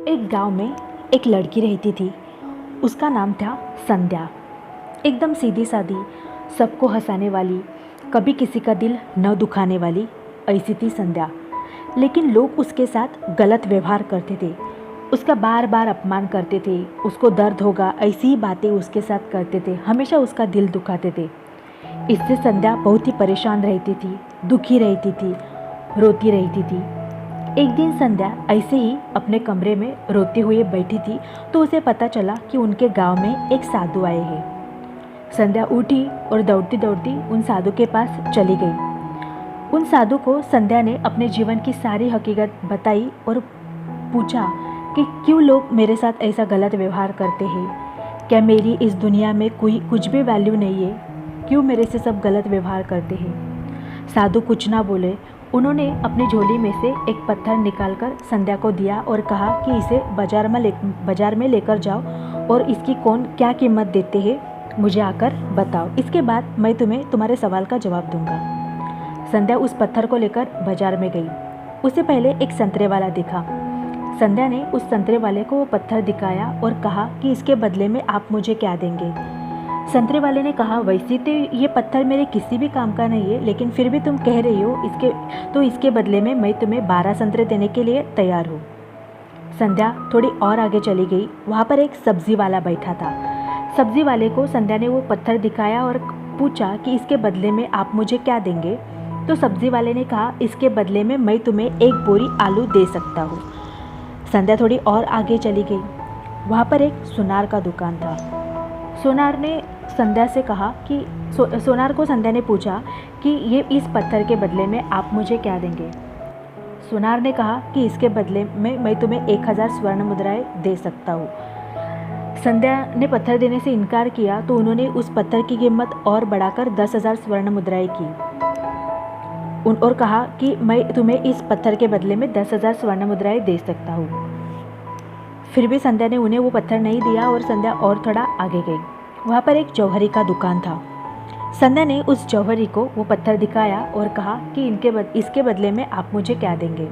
एक गांव में एक लड़की रहती थी। उसका नाम था संध्या। एकदम सीधी सादी, सबको हंसाने वाली, कभी किसी का दिल न दुखाने वाली, ऐसी थी संध्या। लेकिन लोग उसके साथ गलत व्यवहार करते थे, उसका बार बार अपमान करते थे। उसको दर्द होगा ऐसी ही बातें उसके साथ करते थे, हमेशा उसका दिल दुखाते थे। इससे संध्या बहुत ही परेशान रहती थी, दुखी रहती थी, रोती रहती थी। एक दिन संध्या ऐसे ही अपने कमरे में रोते हुए बैठी थी तो उसे पता चला कि उनके गांव में एक साधु आए हैं। संध्या उठी और दौड़ती दौड़ती उन साधु के पास चली गई। उन साधु को संध्या ने अपने जीवन की सारी हकीकत बताई और पूछा कि क्यों लोग मेरे साथ ऐसा गलत व्यवहार करते हैं। क्या मेरी इस दुनिया में कोई कुछ भी वैल्यू नहीं है? क्यों मेरे से सब गलत व्यवहार करते हैं? साधु कुछ ना बोले। उन्होंने अपनी झोली में से एक पत्थर निकालकर संध्या को दिया और कहा कि इसे बाजार में लेकर जाओ और इसकी कौन क्या कीमत देते हैं मुझे आकर बताओ। इसके बाद मैं तुम्हें तुम्हारे सवाल का जवाब दूंगा। संध्या उस पत्थर को लेकर बाजार में गई। उसे पहले एक संतरे वाला दिखा। संध्या ने उस संतरे वाले को वो पत्थर दिखाया और कहा कि इसके बदले में आप मुझे क्या देंगे। संतरे वाले ने कहा, वैसे तो ये पत्थर मेरे किसी भी काम का नहीं है, लेकिन फिर भी तुम कह रही हो इसके बदले में मैं तुम्हें 12 संतरे देने के लिए तैयार हूँ। संध्या थोड़ी और आगे चली गई। वहाँ पर एक सब्जी वाला बैठा था। सब्जी वाले को संध्या ने वो पत्थर दिखाया और पूछा कि इसके बदले में आप मुझे क्या देंगे। तो सब्जी वाले ने कहा, इसके बदले में मैं तुम्हें 1 बोरी आलू दे सकता हूँ। संध्या थोड़ी और आगे चली गई। वहाँ पर एक सुनार का दुकान था। सोनार ने संध्या से कहा कि सोनार को संध्या ने पूछा कि ये इस पत्थर के बदले में आप मुझे क्या देंगे। सोनार ने कहा कि इसके बदले में मैं तुम्हें 1000 स्वर्ण मुद्राएं दे सकता हूँ। संध्या ने पत्थर देने से इनकार किया तो उन्होंने उस पत्थर की कीमत और बढ़ाकर 10,000 स्वर्ण मुद्राएं की और कहा कि मैं तुम्हें इस पत्थर के बदले में 10,000 स्वर्ण मुद्राएं दे सकता हूँ। फिर भी संध्या ने उन्हें वो पत्थर नहीं दिया और संध्या और थोड़ा आगे गई। वहाँ पर एक जौहरी का दुकान था। संध्या ने उस जौहरी को वो पत्थर दिखाया और कहा कि इसके बदले में आप मुझे क्या देंगे।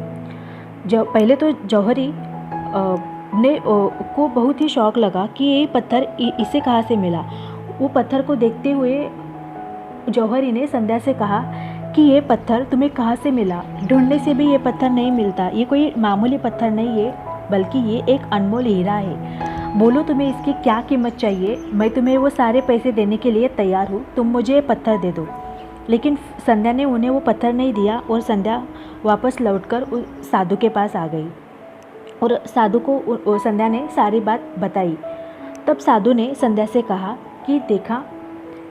पहले तो जौहरी को बहुत ही शौक लगा कि ये पत्थर इसे कहाँ से मिला। वो पत्थर को देखते हुए जौहरी ने संध्या से कहा कि ये पत्थर तुम्हें कहाँ से मिला? ढूंढने से भी ये पत्थर नहीं मिलता, ये कोई मामूली पत्थर नहीं है, बल्कि ये एक अनमोल हीरा है। बोलो तुम्हें इसकी क्या कीमत चाहिए, मैं तुम्हें वो सारे पैसे देने के लिए तैयार हूँ, तुम मुझे ये पत्थर दे दो। लेकिन संध्या ने उन्हें वो पत्थर नहीं दिया और संध्या वापस लौटकर उस साधु के पास आ गई और साधु को संध्या ने सारी बात बताई। तब साधु ने संध्या से कहा कि देखा,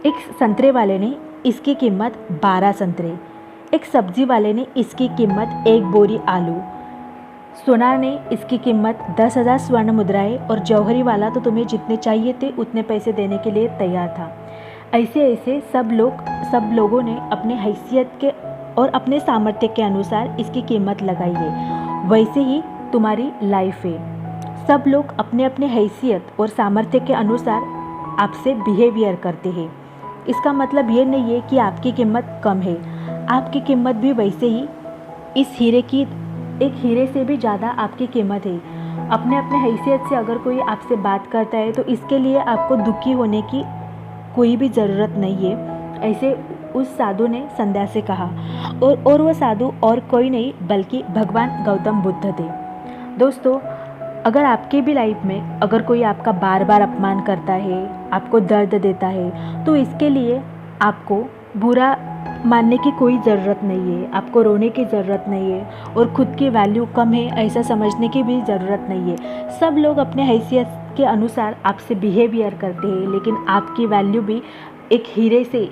एक संतरे वाले ने इसकी कीमत 12 संतरे, एक सब्जी वाले ने इसकी कीमत 1 बोरी आलू, सोनार ने इसकी कीमत 10,000 स्वर्ण मुद्राएं और जौहरी वाला तो तुम्हें जितने चाहिए थे उतने पैसे देने के लिए तैयार था। ऐसे ऐसे सब लोगों ने अपने हैसियत के और अपने सामर्थ्य के अनुसार इसकी कीमत लगाई है। वैसे ही तुम्हारी लाइफ है। सब लोग अपने अपने हैसियत और सामर्थ्य के अनुसार आपसे बिहेवियर करते हैं। इसका मतलब ये नहीं है कि आपकी कीमत कम है। आपकी कीमत भी वैसे ही इस हीरे की एक हीरे से भी ज़्यादा आपकी कीमत है। अपने अपने हैसियत से अगर कोई आपसे बात करता है तो इसके लिए आपको दुखी होने की कोई भी ज़रूरत नहीं है। ऐसे उस साधु ने संध्या से कहा और वो साधु और कोई नहीं बल्कि भगवान गौतम बुद्ध थे। दोस्तों, अगर आपके भी लाइफ में अगर कोई आपका बार बार अपमान करता है, आपको दर्द देता है, तो इसके लिए आपको बुरा मानने की कोई ज़रूरत नहीं है, आपको रोने की ज़रूरत नहीं है और ख़ुद की वैल्यू कम है ऐसा समझने की भी ज़रूरत नहीं है। सब लोग अपने हैसियत के अनुसार आपसे बिहेवियर करते हैं, लेकिन आपकी वैल्यू भी एक हीरे से,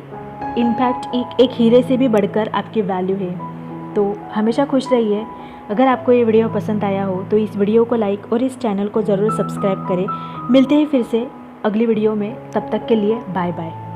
इनफैक्ट एक हीरे से भी बढ़कर आपकी वैल्यू है। तो हमेशा खुश रहिए। अगर आपको ये वीडियो पसंद आया हो तो इस वीडियो को लाइक और इस चैनल को ज़रूर सब्सक्राइब करें। मिलते हैं फिर से अगली वीडियो में, तब तक के लिए बाय बाय।